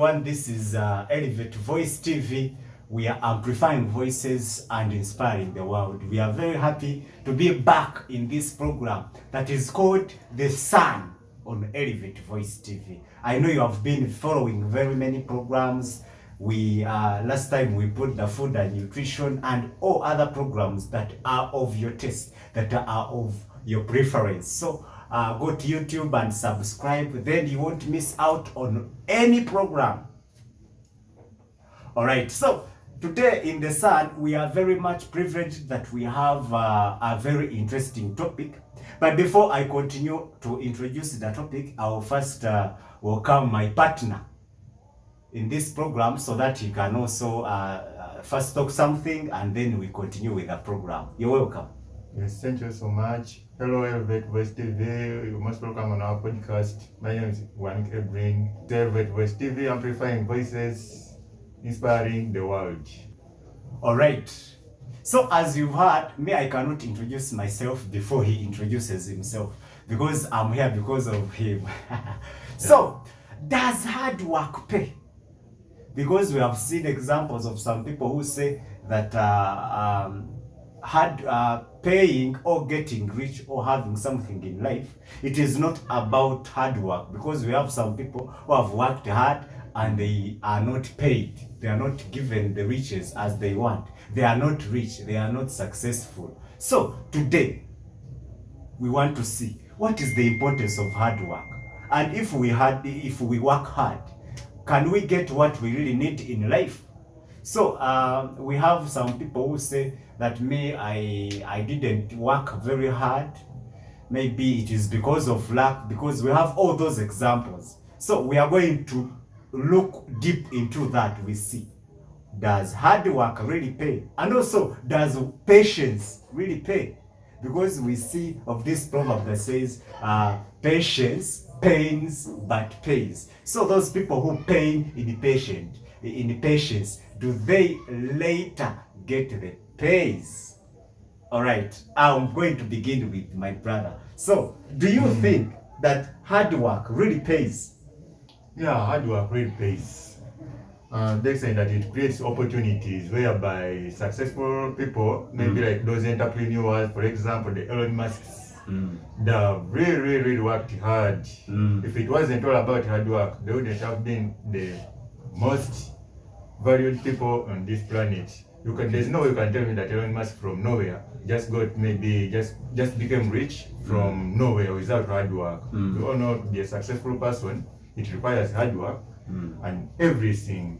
everyone, this is Elevate Voice TV. We are amplifying voices and inspiring the world. We are very happy to be back in this program that is called The Sun on Elevate Voice TV. I know you have been following very many programs. We last time we put the food and nutrition and all other programs that are of your taste, that are of your preference. So go to YouTube and subscribe, then you won't miss out on any program. All right, so today in The Sun, we are very much privileged that we have a very interesting topic. But before I continue to introduce the topic, I will first welcome my partner in this program so that he can also first talk something and then we continue with the program. You're welcome. Yes, thank you so much. Hello, Elevate Voice TV. You most welcome on our podcast. My name is Bwamiki Bwamiki. Elevate Voice TV, amplifying voices, inspiring the world. All right. So as you've heard, me, I cannot introduce myself before he introduces himself because I'm here because of him. So, does hard work pay? Because we have seen examples of some people who say that paying or getting rich or having something in life, it is not about hard work, because we have some people who have worked hard and they are not paid. They are not given the riches as they want. They are not rich. They are not successful. So today we want to see what is the importance of hard work, and if we work hard, can we get what we really need in life? So we have some people who say that I didn't work very hard. Maybe it is because of luck, because we have all those examples. So we are going to look deep into that. We see, does hard work really pay? And also, does patience really pay? Because we see of this proverb that says, patience pains but pays. So those people who pain in patience, do they later get the pays? All right, I'm going to begin with my brother. So, do you think that hard work really pays? Yeah, hard work really pays. They say that it creates opportunities whereby successful people, maybe like those entrepreneurs, for example, the Elon Musks, they really worked hard. If it wasn't all about hard work, they wouldn't have been the most valued people on this planet. There's no way you can tell me that Elon Musk from nowhere just became rich from nowhere without hard work. You all know, to be a successful person, it requires hard work and everything.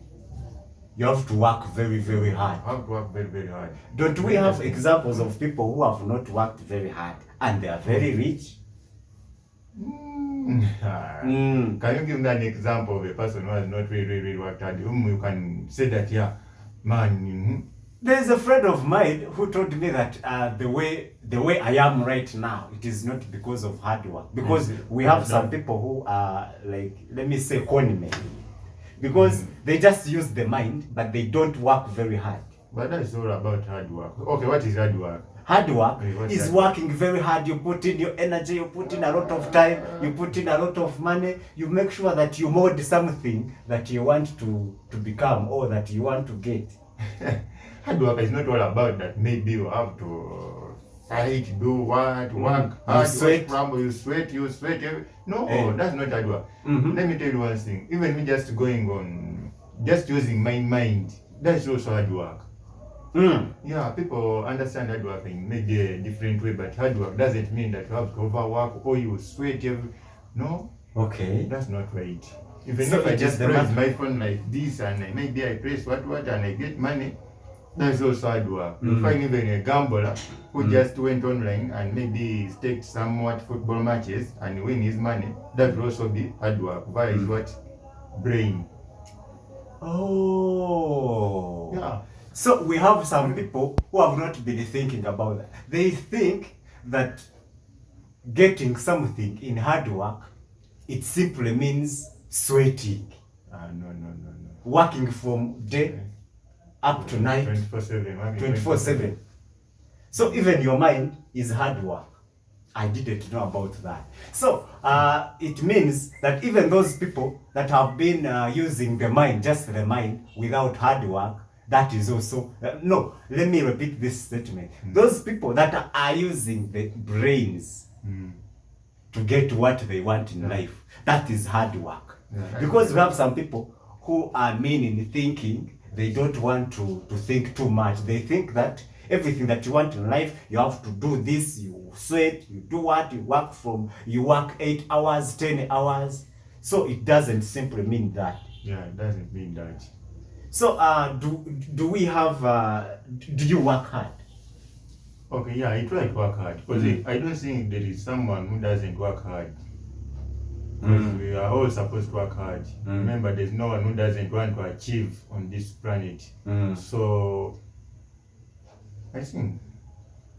You have to work very, very hard. You have to work very, very hard. Don't we have examples of people who have not worked very hard and they are very rich? Can you give me an example of a person who has not really worked hard, whom you can say that, yeah, man? There's a friend of mine who told me that the way I am right now, it is not because of hard work. Because we have some people who are, like, let me say, conmen. Because they just use the mind, but they don't work very hard. But that's all about hard work. Okay, what is hard work? Hard work is working very hard. You put in your energy, you put in a lot of time, you put in a lot of money, you make sure that you mold something that you want to become or that you want to get. Hard work is not all about that. Maybe you have to fight, do what, work hard, you sweat. No, that's not hard work. Let me tell you one thing. Even me just using my mind, that's also hard work. Yeah, people understand hard work in maybe a different way, but hard work doesn't mean that you have to overwork or you sweat no. Okay. That's not right. Even if I just press my phone like this and maybe I press what and I get money, that's also hard work. You find even a gambler who just went online and maybe staked somewhat football matches and win his money. That will also be hard work via his what? Brain. Oh. Yeah. So we have some people who have not been thinking about that. They think that getting something in hard work, it simply means sweating. No. Working from day up to night. 24/7. 24/7. So even your mind is hard work. I didn't know about that. So it means that even those people that have been using the mind, just the mind, without hard work, that is also no. Let me repeat this statement. Those people that are using the brains to get what they want in life, that is hard work. Because we have some people who are mean in thinking. They don't want to think too much. They think that everything that you want in life, you have to do this, you sweat, you do what, you work 8 hours, 10 hours. So it doesn't simply mean that. Yeah, it doesn't mean that. So do we have, do you work hard? Okay, yeah, I try to work hard. Because I don't think there is someone who doesn't work hard. Because we are all supposed to work hard. Remember, there's no one who doesn't want to achieve on this planet. So I think,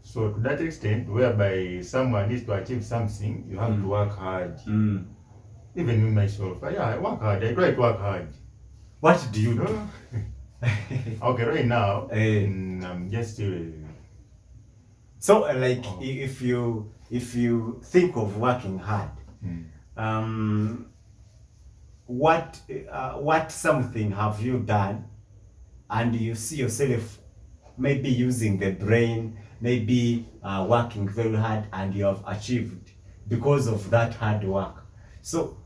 so to that extent, whereby someone needs to achieve something, you have to work hard. Even me myself, I work hard. I try to work hard. What do you do? Okay, right now, I'm just so like if you think of working hard, what something have you done and you see yourself maybe using the brain, maybe working very hard, and you have achieved because of that hard work? So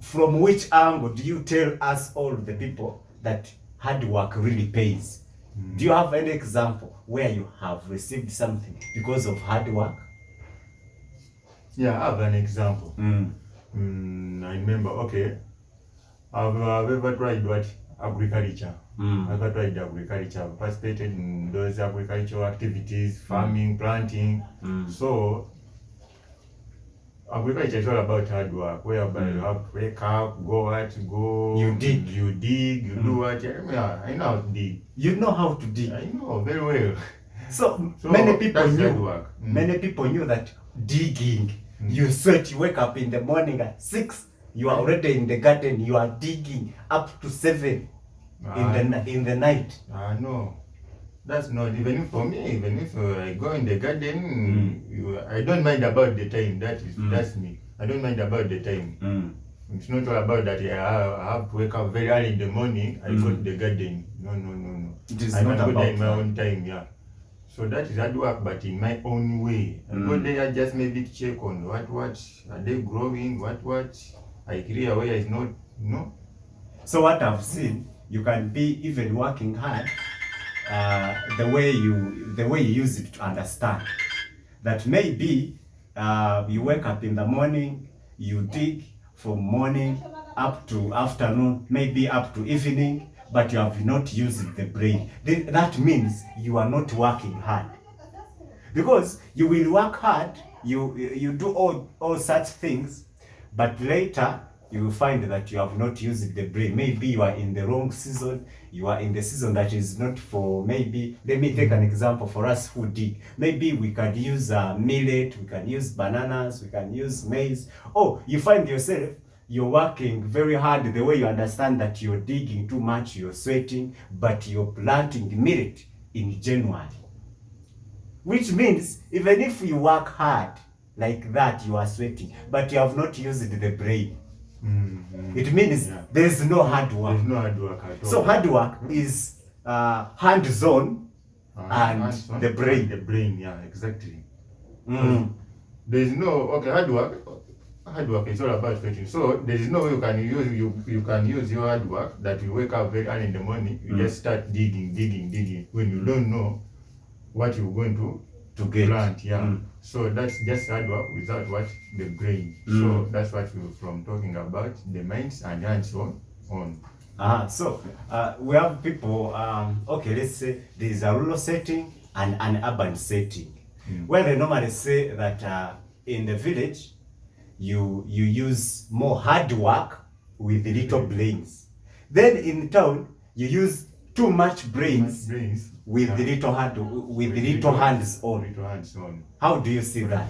from which angle do you tell us all the people that hard work really pays? Do you have any example where you have received something because of hard work? Yeah, I have an example. I remember, okay, I've ever tried what? Agriculture. I've ever tried agriculture. I've participated in those agricultural activities, farming, planting. So agriculture is all about hard work, whereby you have to wake up, go. You dig. You do what? Yeah, I know how to dig. You know how to dig. I know very well. So So many people that's hard knew. work. Many people knew that digging. You sweat. You wake up in the morning at 6. You are already in the garden. You are digging up to 7 in the night. No, that's not even for me. Even if I go in the garden, I don't mind about the time. That's me. I don't mind about the time. It's not all about that. I have to wake up very early in the morning. I go to the garden. No. It is I not can go there in my about own time. Yeah. So that is hard work, but in my own way. I go there just maybe check on what are they growing, what I clear where is not, So what I've seen, you can be even working hard, the way you use it to understand that maybe you wake up in the morning, you dig from morning up to afternoon, maybe up to evening, but you have not used the brain. That means you are not working hard, because you will work hard, you do all such things, but later you will find that you have not used the brain. Maybe you are in the wrong season. You are in the season that is not for, maybe, let me take an example for us who dig. Maybe we can use millet, we can use bananas, we can use maize. Oh, you find yourself, you're working very hard the way you understand that you're digging too much, you're sweating, but you're planting millet in January. Which means, even if you work hard like that, you are sweating, but you have not used the brain. It means there's no hard work. There's no hard work at all. So hard work is hands-on and the brain. The brain, yeah, exactly. There's no hard work. Hard work is all about sweating. So there is no way you can use your hard work that you wake up very early in the morning. You just start digging when you don't know what you're going to get. Plant. Yeah. So that's just hard work without what? The brain. So that's what we're from talking about, the minds and hands on. So we have people, okay, let's say there is a rural setting and an urban setting, where they normally say that in the village you use more hard work with little brains. Then in town you use too much brains with little hands on. How do you see that?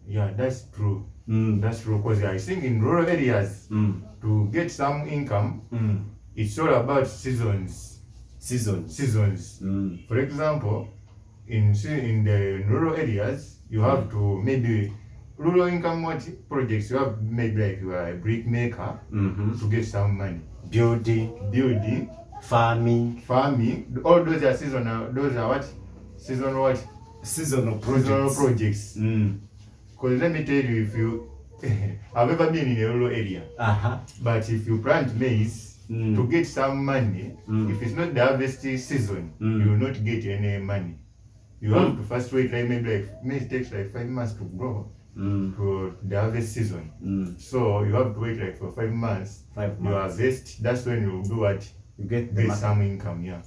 Yeah, that's true. That's true, because I think in rural areas, to get some income, it's all about seasons. For example, in the rural areas, you have to maybe rural income projects. You have maybe like you are a brick maker to get some money. Building, farming. All those are seasonal. Those are what? Seasonal projects. Because let me tell you, if you I've ever been in a rural area, but if you plant maize to get some money, if it's not the harvest season, you will not get any money. You have to first wait, like maybe like maize takes like 5 months to grow to the harvest season. So you have to wait like for 5 months. You harvest. That's when you do what? You get some income, yeah.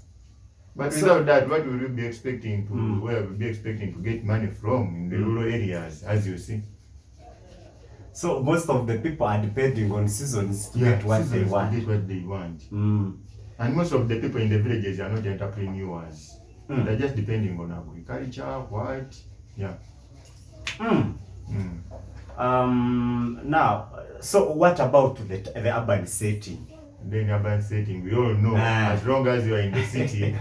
But without that, what will you be expecting to? Where will you be expecting to get money from in the rural areas, as you see? So most of the people are depending on seasons to get what they want. And most of the people in the villages are not entrepreneurs. They're just depending on agriculture, Now, so what about the urban setting? The urban setting, we all know, as long as you are in the city,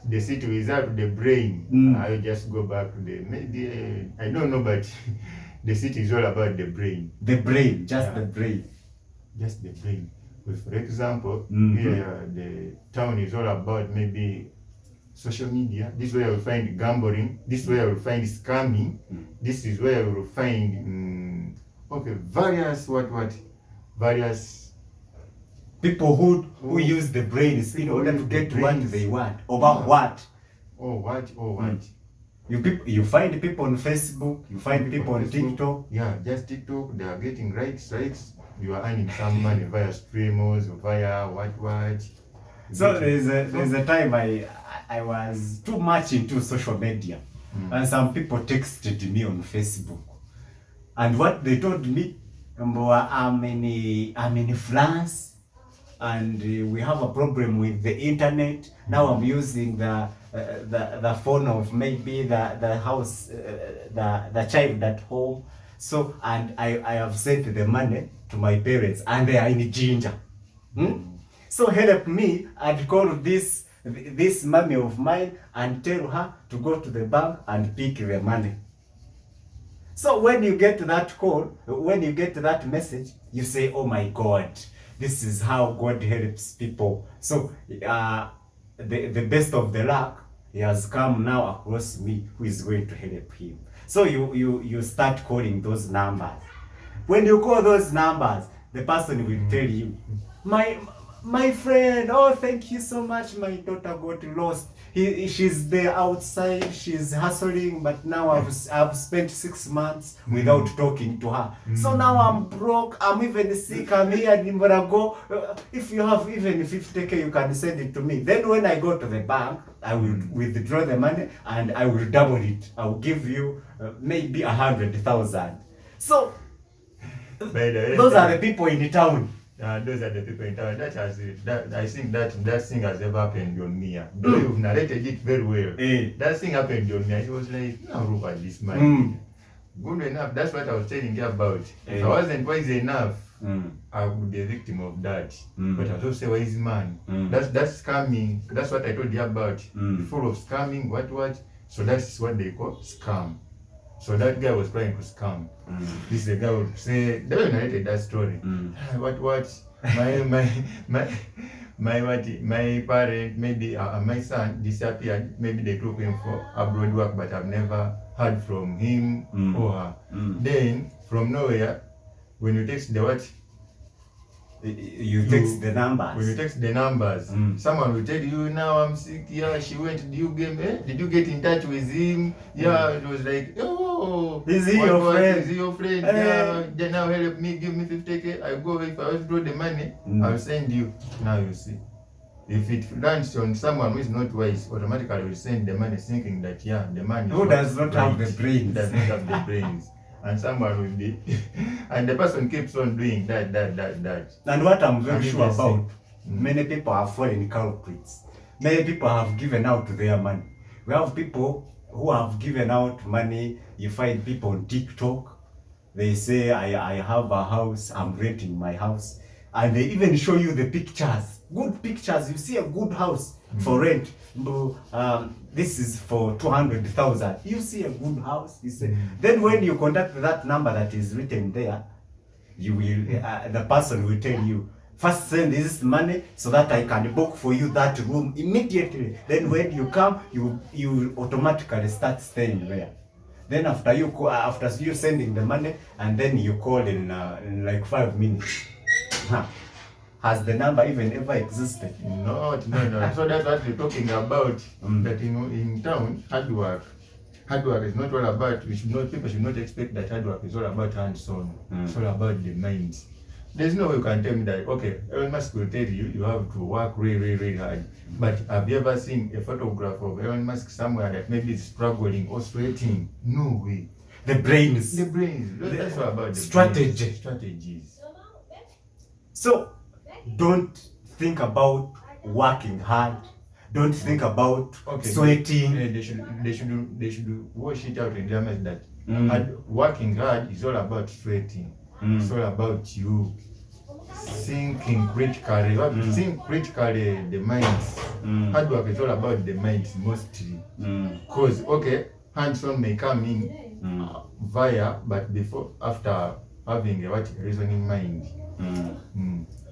the city without the brain, I just go back to maybe, I don't know, but the city is all about the brain. The brain, just the brain. Just the brain. For example, here the town is all about maybe social media. This is where you'll find gambling. This is where you'll find scamming. This is where you'll find various people who use the brains in order to get what they want. About what? You find people on Facebook, you find people on TikTok. Yeah, just TikTok. They are getting likes. You are earning some money via streamers, via what. So there's a time I was too much into social media, and some people texted me on Facebook, and what they told me, I'm in France, and we have a problem with the internet. Now I'm using the phone of maybe the house, the child at home. So, and I have sent the money to my parents, and they are in danger. So help me, I'd call this mommy of mine and tell her to go to the bank and pick the money. So when you get that call, when you get that message, you say, oh my God, this is how God helps people. So the best of the luck, he has come now across me who is going to help him. So you start calling those numbers. When you call those numbers, the person will tell you, my friend, oh thank you so much, my daughter got lost. She's there outside, she's hustling, but now I've spent 6 months without talking to her. So now I'm broke, I'm even sick, I'm here in Morago. If you have even 50K, you can send it to me. Then when I go to the bank, I will withdraw the money and I will double it. I will give you maybe 100,000. So those are the people in the town. Those are the people in town. I think that thing has ever happened on me. Though you've narrated it very well. That thing happened on me. I was like, now look at this man. Good enough. That's what I was telling you about. If I wasn't wise enough, I would be a victim of that. But I was also a wise man. That's scamming. That's what I told you about. Full of scamming, what. So that's what they call scam. So that guy was trying to scam. This is the guy would say, they narrated that story. What? My parent, maybe my son disappeared. Maybe they took him for abroad work, but I've never heard from him or her. Then from nowhere, when you text the what? You text the numbers. When you text the numbers, someone will tell you, now I'm sick. Yeah, she went. Did you get in touch with him? Yeah, it was like, oh, is he your friend? Is he your friend? Yeah, now help me, give me 50K. I go, if I withdraw the money, I'll send you. Now you see. If it lands on someone who is not wise, automatically will send the money thinking that, the man is who does not have the brains. Does not have the brains. And someone will be, and the person keeps on doing that. And what I'm very sure about, many people are foreign culprits. Many people have given out their money. We have people who have given out money. You find people on TikTok. They say, I have a house, I'm renting my house. And they even show you the pictures, good pictures. You see a good house. For rent, this is for 200,000. You see a good house, you say. Then when you contact that number that is written there, you will the person will tell you, first send this money so that I can book for you that room immediately. Then when you come, you automatically start staying there. Then after you sending the money, and then you call in like 5 minutes. Has the number even ever existed? No. So that's what we're talking about. That in town, hard work is not all about. People should not expect that hard work is all about hands-on. It's all about the mind. There's no way you can tell me that, okay, Elon Musk will tell you you have to work really, really hard. But have you ever seen a photograph of Elon Musk somewhere that maybe is struggling or sweating? No way. The brains. That's all about the strategies. So don't think about working hard. Don't think about sweating. They should wash it out in their mind that working hard is all about sweating. It's all about you thinking critically. You have to think critically the minds. Hard work is all about the minds mostly. Because hands-on may come in but after having a reasoning mind.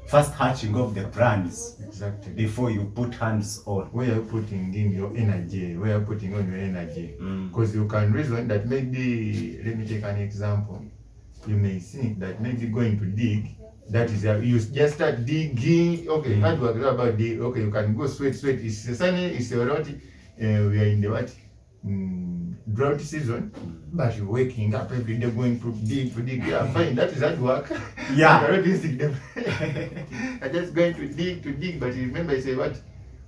First hatching of the plans. Exactly. Before you put hands on. Where are you putting in your energy? Where are you putting on your energy? Because you can reason that maybe, let me take an example. You may think that maybe going to dig, that is you just start digging. Okay, hard work is about dig. Okay, you can go sweat. It's a sunny, it's a rot. We are in the drought season, but you're waking up every day going to dig. Yeah, fine, that is hard work. Yeah. I'm just going to dig, but remember I say what?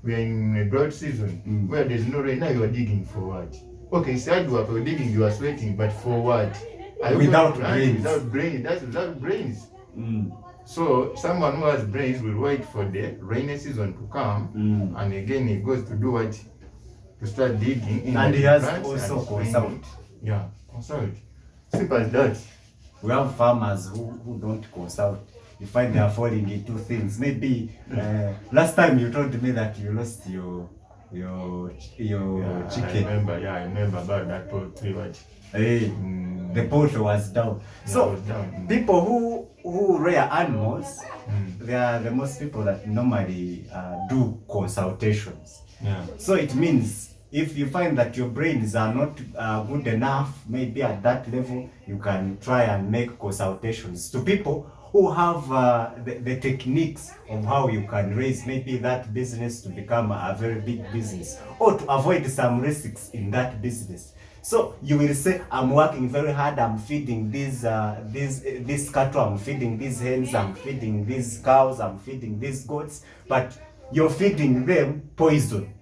We are in a drought season where there's no rain. Now you are digging for what? Okay, it's hard work, you're digging, you are sweating, but for what? Without brains. That's without brains. So someone who has brains will wait for the rainy season to come, and again he goes to do what? To start digging. And he has also consult. Yeah, consult. Simple as that. We have farmers who don't consult. You find they are falling into things. Maybe last time you told me that you lost your chicken. I remember about that poultry. The poultry was down. So people who rear animals, they are the most people that normally do consultations. So it means if you find that your brains are not good enough, maybe at that level, you can try and make consultations to people who have the techniques of how you can raise maybe that business to become a very big business, or to avoid some risks in that business. So you will say, I'm working very hard, I'm feeding these cattle, I'm feeding these hens, I'm feeding these cows, I'm feeding these goats, but you're feeding them poison.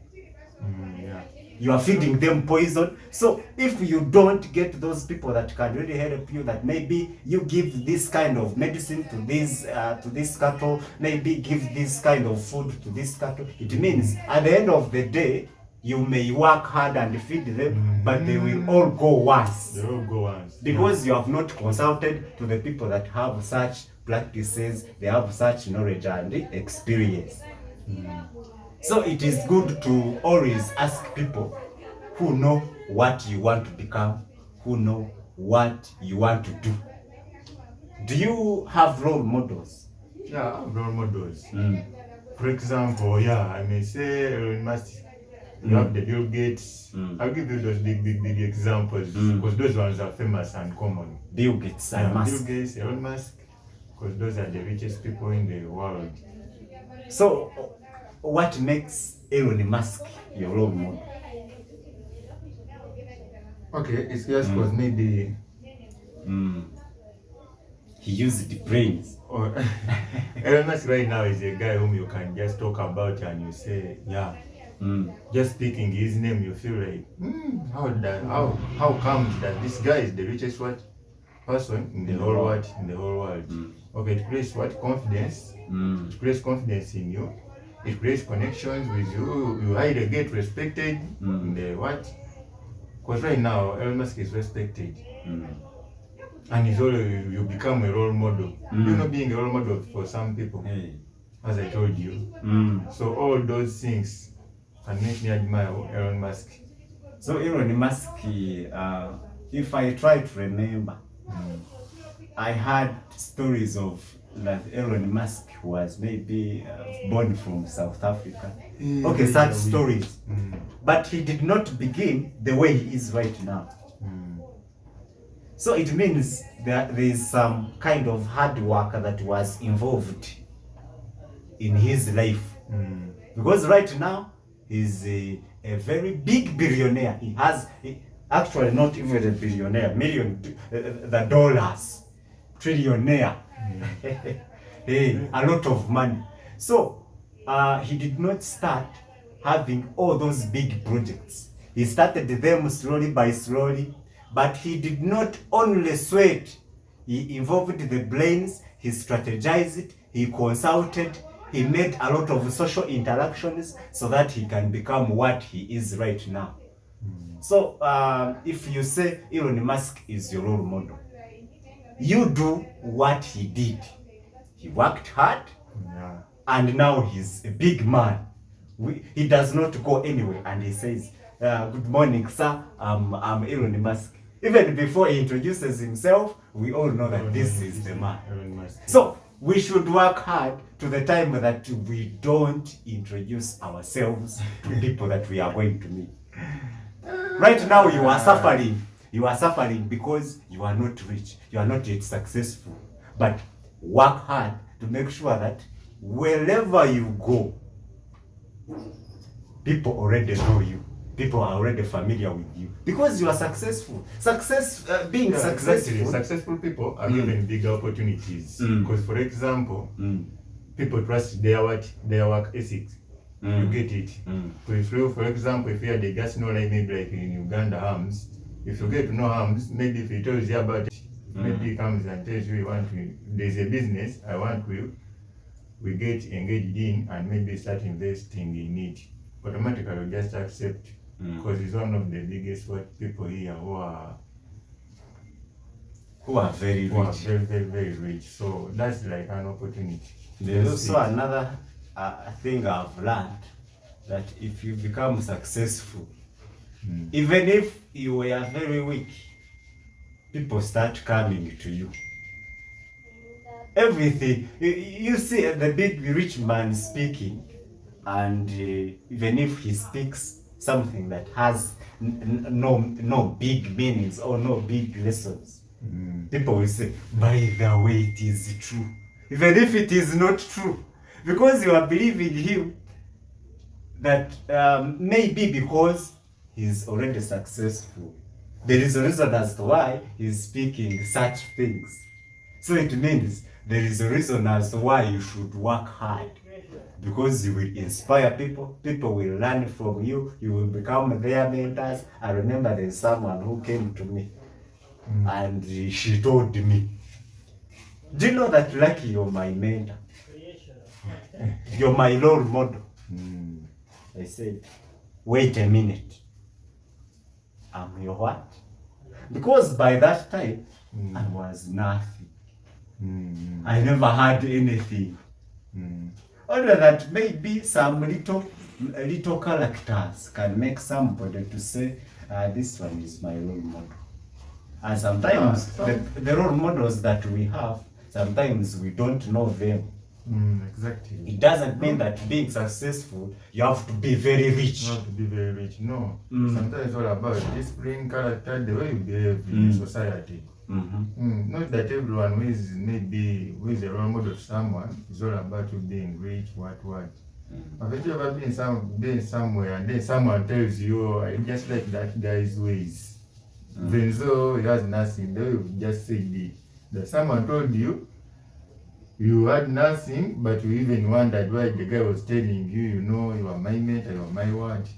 You are feeding them poison. So if you don't get those people that can really help you, that maybe you give this kind of medicine to this cattle, maybe give this kind of food to this cattle, it means at the end of the day, you may work hard and feed them, but they will all go once. They all go once. Because you have not consulted to the people that have such practices, they have such knowledge and experience. So it is good to always ask people who know what you want to become, who know what you want to do. Do you have role models? Yeah, I have role models. For example, I may say Elon Musk. You have the Bill Gates. I'll give you those big examples because those ones are famous and common. Bill Gates and Musk. Bill Gates, Elon Musk, because those are the richest people in the world. So, what makes Elon Musk your role model? Okay, it's just because maybe he used the brains. Elon Musk right now is a guy whom you can just talk about and you say, just speaking his name, you feel like, how come that this guy is the richest person in the whole world? Okay, it creates confidence. It creates confidence in you. It creates connections with you. You either get respected in the what? Because right now Elon Musk is respected, and you become a role model. You know, being a role model for some people, as I told you. So all those things and make me admire Elon Musk? So Elon Musk, if I try to remember, I had stories of that Elon Musk was maybe born from South Africa. Okay, such stories. But he did not begin the way he is right now. So it means that there is some kind of hard work that was involved in his life. Because right now, he's a very big billionaire. Actually not even a billionaire, the dollars, trillionaire. Hey, a lot of money. So he did not start having all those big projects. He started them slowly by slowly, but he did not only sweat. He involved the brains, he strategized, he consulted, he made a lot of social interactions so that he can become what he is right now. So if you say Elon Musk is your role model, you do what he did. He worked hard, and now he's a big man. He does not go anywhere, and he says, good morning, sir, I'm Elon Musk. Even before he introduces himself, we all know that this is the man. So we should work hard to the time that we don't introduce ourselves to people that we are going to meet. Right now you are suffering. You are suffering because you are not rich. You are not yet successful. But work hard to make sure that wherever you go, people already know you. People are already familiar with you because you are successful. Being successful. Successful people are given bigger opportunities. Because, for example, people trust their work ethics. You get it. So if you, for example, if you had a gas no like maybe like in Uganda Hams, if you get to know Hams, maybe if he tells you about it, maybe he comes and tells you there's a business I want we get engaged in and maybe start investing in it. Automatically you just accept because it's one of the biggest people here who are very rich. Very rich. So that's like an opportunity. There's also another thing I've learned, that if you become successful, even if you were very weak, people start coming to you. Everything, you see the big rich man speaking, and even if he speaks something that has no big meanings or no big lessons, people will say, by the way, it is true. Even if it is not true, because you are believing him, that maybe because he's already successful, there is a reason as to why he's speaking such things. So it means there is a reason as to why you should work hard, because you will inspire people, people will learn from you, you will become their mentors. I remember there's someone who came to me and she told me, do you know that Lucky, you're my mentor? You're my role model. I said, wait a minute. I'm your what? Because by that time, I was nothing. I never had anything. Only that maybe some little characters can make somebody to say, this one is my role model. And sometimes the role models that we have, sometimes we don't know them. Exactly. It doesn't mean that being successful, you have to be very rich. You have to be very rich. No. Sometimes it's all about discipline, character, the way you behave in society. Not that everyone who is a role model to someone is all about you being rich, what. Have you ever been somewhere and then someone tells you, I just like that guy's ways. Even though he has nothing, they will just say that someone told you, you had nothing, but you even wondered why the guy was telling you, you are my mentor, you are my what.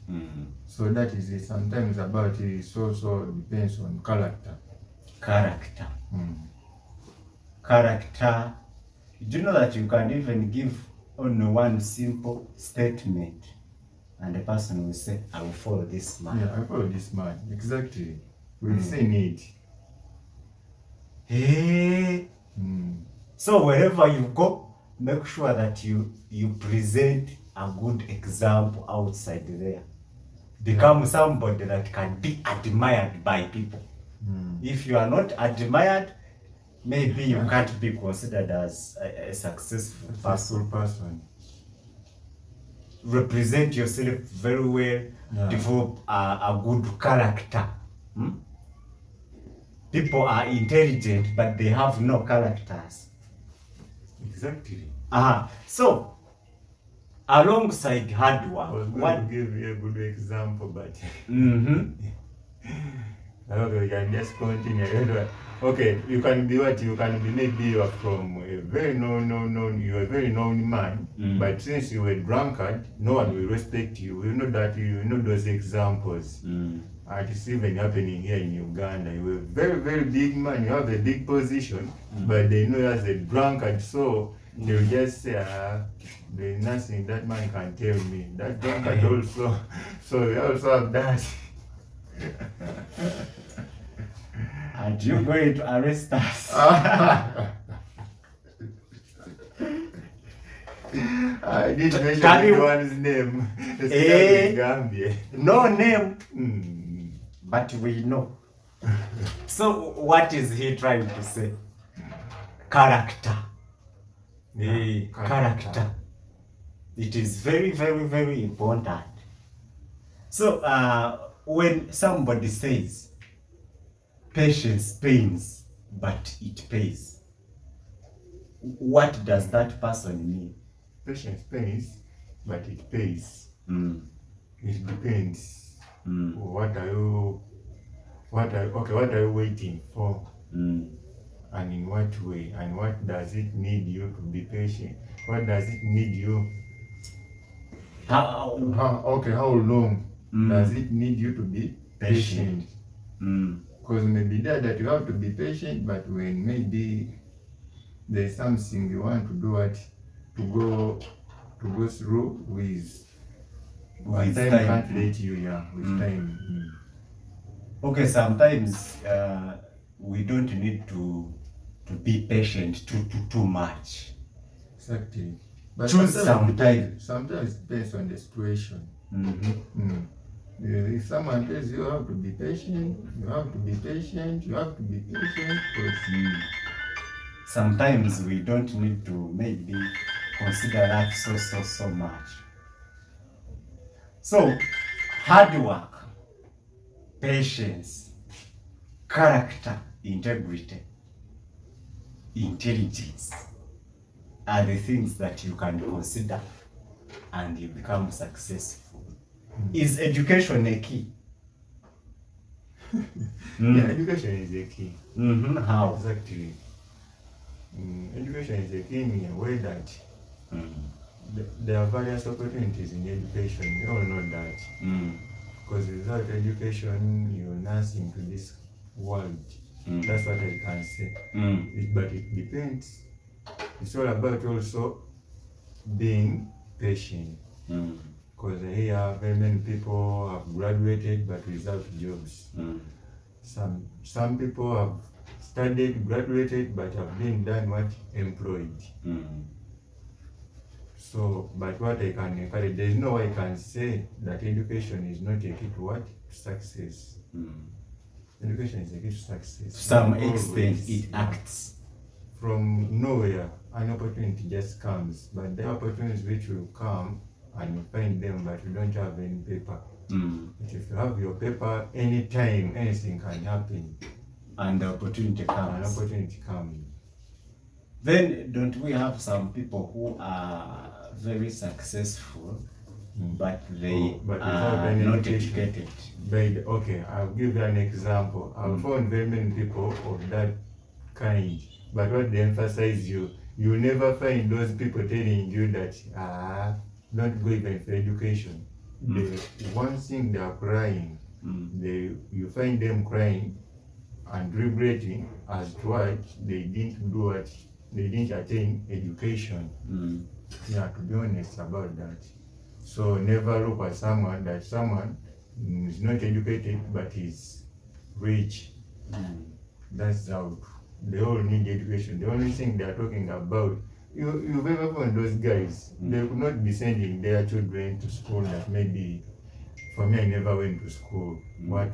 So that is it. Sometimes about it also depends on character. Character. Character. Do you know that you can even give only one simple statement and the person will say, I will follow this man. Yeah, I follow this man. Exactly. We'll say need. Hey. So wherever you go, make sure that you present a good example outside there. Become somebody that can be admired by people. If you are not admired, maybe you can't be considered as a successful person. Represent yourself very well, develop a good character. People are intelligent, but they have no characters. Exactly. So, alongside hard work, I was going to give you a good example, but okay, we can just continue. Okay, you can be what? You can be, maybe you are from a very you're a very known man, but since you were a drunkard, no one will respect you. You know that, you know those examples. It's even happening here in Uganda. You're a very, very big man, you have a big position, but they know you as a drunkard, so they'll just say, there's nothing that man can tell me. That drunkard also, so we also have that. And you're going to arrest us. I didn't mention anyone's name. It's Gambia. No name. But we know. So what is he trying to say? Character. Character. It is very, very, very important. So when somebody says patience pains, but it pays, what does that person mean? Patience pains, but it pays. It depends. What are you waiting for? And in what way? And what does it need you to be patient? What does it need you? How long does it need you to be patient? Because maybe that you have to be patient, but when maybe there's something you want to do, to go through with time can't let you, with time. Okay, sometimes we don't need to be patient too much. Exactly. But sometimes it depends on the situation. If someone tells you have to be patient, you have to be patient, because sometimes we don't need to maybe consider that so much. So, hard work, patience, character, integrity, intelligence are the things that you can consider and you become successful. Is education a key? Education is a key. How? Exactly. Education is a key in a way that there are various opportunities in education. We all know that. Because without education, you're nothing to this world. That's what I can say. But it depends. It's all about also being patient. Because here very many people have graduated but without jobs. Some people have studied, graduated, but have been employed. So, but what I can encourage, there is no way I can say that education is not a key to success. Education is a key to success. To some extent, it acts. From nowhere, an opportunity just comes, but there are opportunities which will come and you find them, but you don't have any paper. But if you have your paper, anytime anything can happen. And the opportunity comes. Then don't we have some people who are very successful, but they are not educated? Okay, I'll give you an example. I've found very many people of that kind, but what they emphasize you never find those people telling you that don't go even for education. The one thing they are crying, you find them crying and regretting as to what they didn't do, they didn't attain education. To be honest about that. So never look at someone is not educated but is rich. That's out. They all need education. The only thing they are talking about you've ever found those guys, they could not be sending their children to school that maybe, for me, I never went to school, what.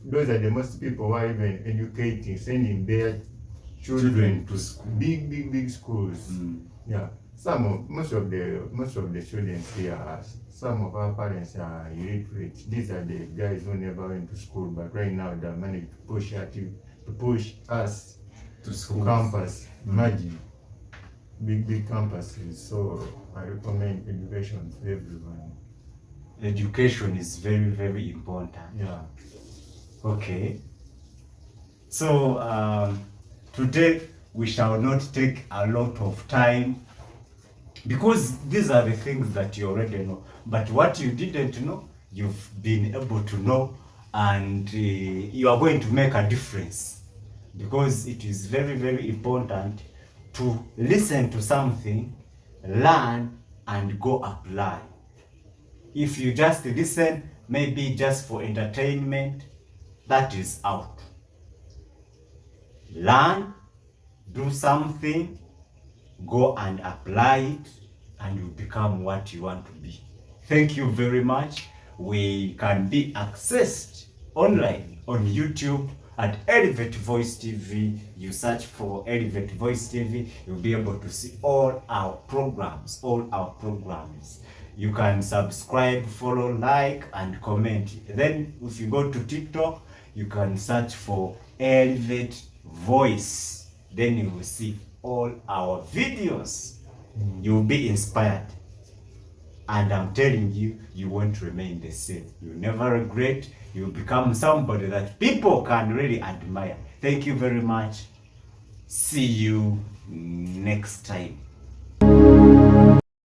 Those are the most people who are even educating, sending their children to school, big schools. Yeah. Most of the students here some of our parents are illiterate. These are the guys who never went to school, but right now they managed to push us to campus. Imagine big campuses. So I recommend education for everyone. Education is very important. Yeah. Okay. So today we shall not take a lot of time, because these are the things that you already know. But what you didn't know, you've been able to know, and you are going to make a difference, because it is very important to listen to something, learn, and go apply. If you just listen, maybe just for entertainment, that is out. Learn, do something, go and apply it, and you become what you want to be. Thank you very much. We can be accessed online on YouTube at Elevate Voice TV. You search for Elevate Voice TV, you'll be able to see all our programs. You can subscribe, follow, like, and comment. Then if you go to TikTok, you can search for Elevate Voice. Then you will see all our videos. You will be inspired. And I'm telling you, you won't remain the same. You'll never regret. You'll become somebody that people can really admire. Thank you very much. See you next time.